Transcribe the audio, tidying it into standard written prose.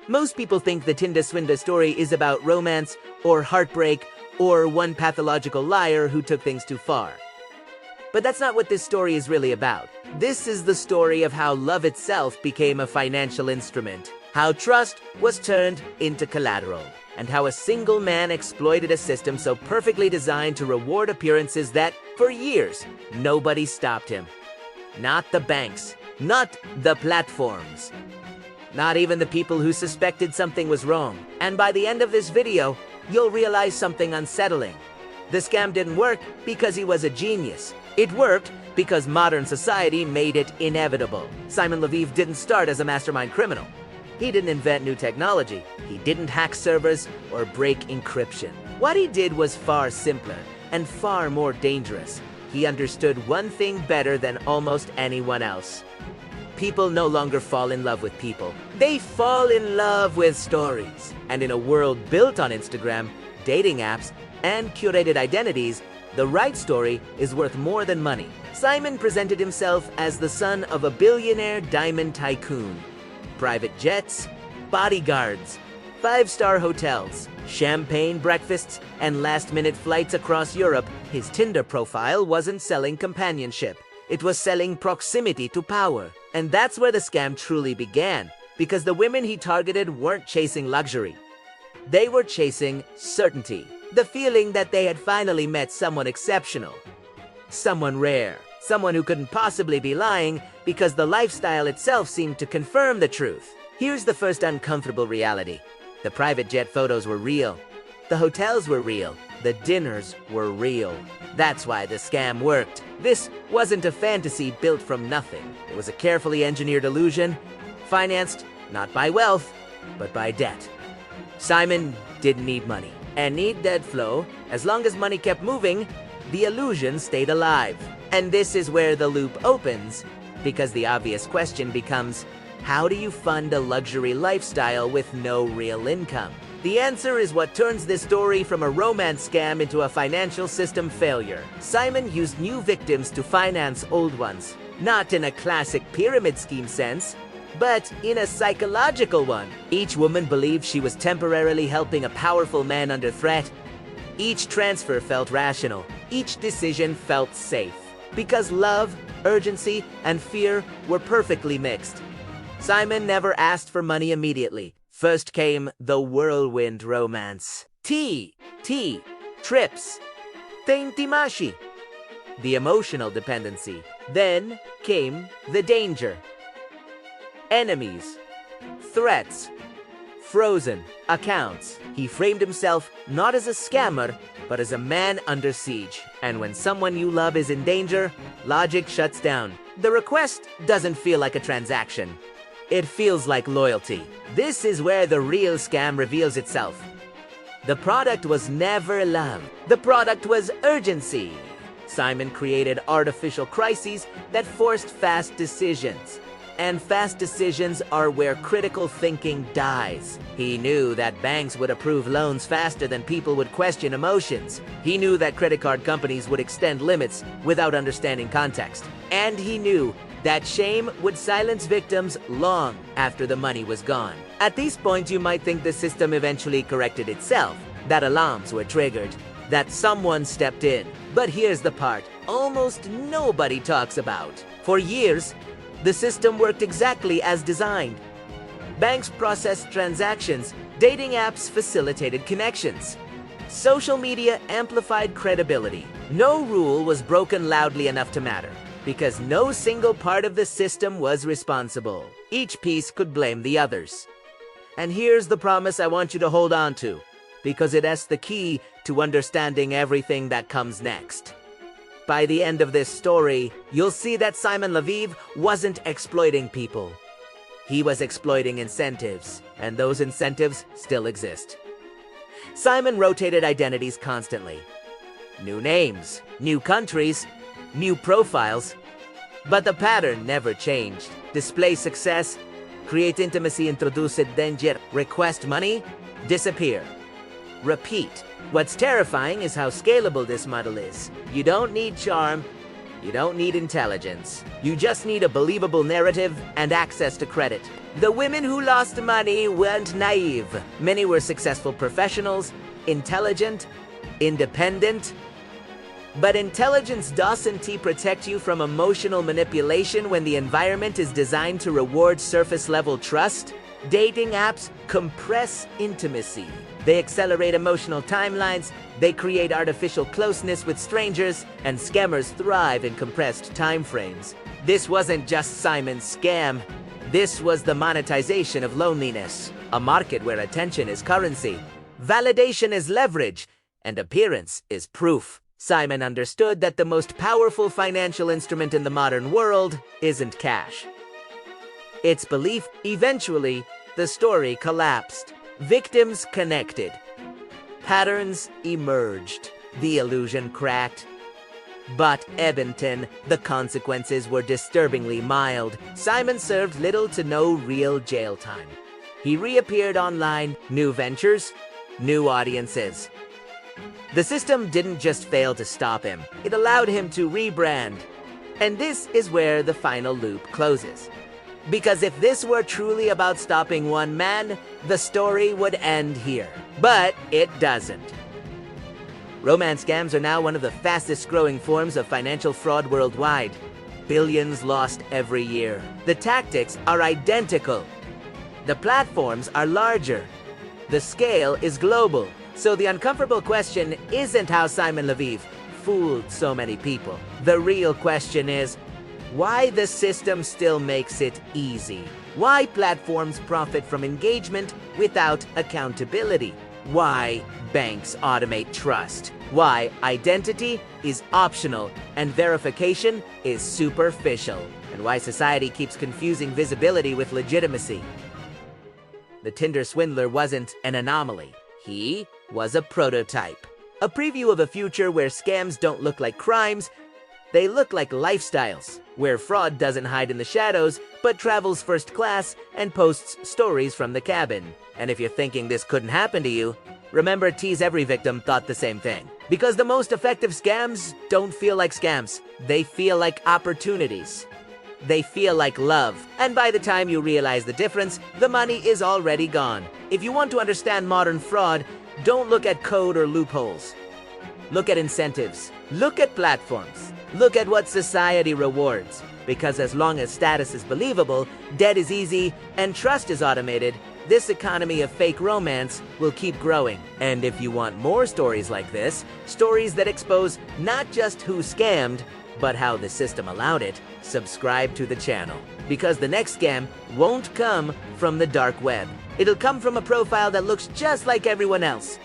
Most people think the Tinder Swindler story is about romance, or heartbreak, or one pathological liar who took things too far. But that's not what this story is really about. This is the story of how love itself became a financial instrument, how trust was turned into collateral, and how a single man exploited a system so perfectly designed to reward appearances that, for years, nobody stopped him. Not the banks, not the platforms, not even the people who suspected something was wrong. And by the end of this video, you'll realize something unsettling. The scam didn't work because he was a genius. It worked because modern society made it inevitable. Simon Leviev didn't start as a mastermind criminal. He didn't invent new technology. He didn't hack servers or break encryption. What he did was far simpler and far more dangerous. He understood one thing better than almost anyone else. People no longer fall in love with people. They fall in love with stories. And in a world built on Instagram, dating apps, and curated identities, the right story is worth more than money. Simon presented himself as the son of a billionaire diamond tycoon. Private jets, bodyguards, five-star hotels, champagne breakfasts, and last-minute flights across Europe. His Tinder profile wasn't selling companionship. It was selling proximity to power. And that's where the scam truly began, because the women he targeted weren't chasing luxury. They were chasing certainty. The feeling that they had finally met someone exceptional. Someone rare. Someone who couldn't possibly be lying because the lifestyle itself seemed to confirm the truth. Here's the first uncomfortable reality. The private jet photos were real. The hotels were real. The dinners were real. That's why the scam worked. This wasn't a fantasy built from nothing. It was a carefully engineered illusion, financed not by wealth, but by debt. Simon didn't need money. And need dead flow. As long as money kept moving, the illusion stayed alive. And this is where the loop opens, because the obvious question becomes, how do you fund a luxury lifestyle with no real income? The answer is what turns this story from a romance scam into a financial system failure. Simon used new victims to finance old ones, not in a classic pyramid scheme sense, but in a psychological one. Each woman believed she was temporarily helping a powerful man under threat. Each transfer felt rational. Each decision felt safe. Because love, urgency, and fear were perfectly mixed. Simon never asked for money immediately. First came the whirlwind romance. Trips. Teintimashi. The emotional dependency. Then came the danger. Enemies, threats, frozen accounts. He framed himself not as a scammer, but as a man under siege. And when someone you love is in danger, logic shuts down. The request doesn't feel like a transaction. It feels like loyalty. This is where the real scam reveals itself. The product was never love. The product was urgency. Simon created artificial crises that forced fast decisions. And fast decisions are where critical thinking dies. He knew that banks would approve loans faster than people would question emotions. He knew that credit card companies would extend limits without understanding context. And he knew that shame would silence victims long after the money was gone. At these points, you might think the system eventually corrected itself, that alarms were triggered, that someone stepped in. But here's the part almost nobody talks about. For years, the system worked exactly as designed. Banks processed transactions, dating apps facilitated connections. Social media amplified credibility. No rule was broken loudly enough to matter, because no single part of the system was responsible. Each piece could blame the others. And here's the promise I want you to hold on to, because it is the key to understanding everything that comes next. By the end of this story, you'll see that Simon Leviev wasn't exploiting people. He was exploiting incentives, and those incentives still exist. Simon rotated identities constantly. New names, new countries, new profiles. But the pattern never changed. Display success, create intimacy, introduce danger, request money, disappear. Repeat. What's terrifying is how scalable this model is. You don't need charm, You don't need intelligence. You just need a believable narrative and access to credit. The women who lost money weren't naive. Many were successful professionals, intelligent, independent. But intelligence doesn't protect you from emotional manipulation when the environment is designed to reward surface-level trust. Dating apps compress intimacy. They accelerate emotional timelines, they create artificial closeness with strangers, and scammers thrive in compressed timeframes. This wasn't just Simon's scam. This was the monetization of loneliness, a market where attention is currency, validation is leverage, and appearance is proof. Simon understood that the most powerful financial instrument in the modern world isn't cash. It's belief. Eventually, the story collapsed. Victims connected. Patterns emerged. The illusion cracked. But Edmonton, the consequences were disturbingly mild. Simon served little to no real jail time. He reappeared online, new ventures, new audiences. The system didn't just fail to stop him, it allowed him to rebrand. And this is where the final loop closes. Because if this were truly about stopping one man, the story would end here. But it doesn't. Romance scams are now one of the fastest growing forms of financial fraud worldwide. Billions lost every year. The tactics are identical. The platforms are larger. The scale is global. So the uncomfortable question isn't how Simon Leviev fooled so many people. The real question is, why the system still makes it easy. Why platforms profit from engagement without accountability. Why banks automate trust. Why identity is optional and verification is superficial. And why society keeps confusing visibility with legitimacy. The Tinder Swindler wasn't an anomaly. He was a prototype. A preview of a future where scams don't look like crimes, they look like lifestyles, where fraud doesn't hide in the shadows, but travels first class and posts stories from the cabin. And if you're thinking this couldn't happen to you, remember Tease Every Victim thought the same thing. Because the most effective scams don't feel like scams. They feel like opportunities. They feel like love. And by the time you realize the difference, the money is already gone. If you want to understand modern fraud, don't look at code or loopholes. Look at incentives. Look at platforms. Look at what society rewards. Because as long as status is believable, debt is easy, and trust is automated, this economy of fake romance will keep growing. And if you want more stories like this, stories that expose not just who scammed, but how the system allowed it, subscribe to the channel. Because the next scam won't come from the dark web. It'll come from a profile that looks just like everyone else.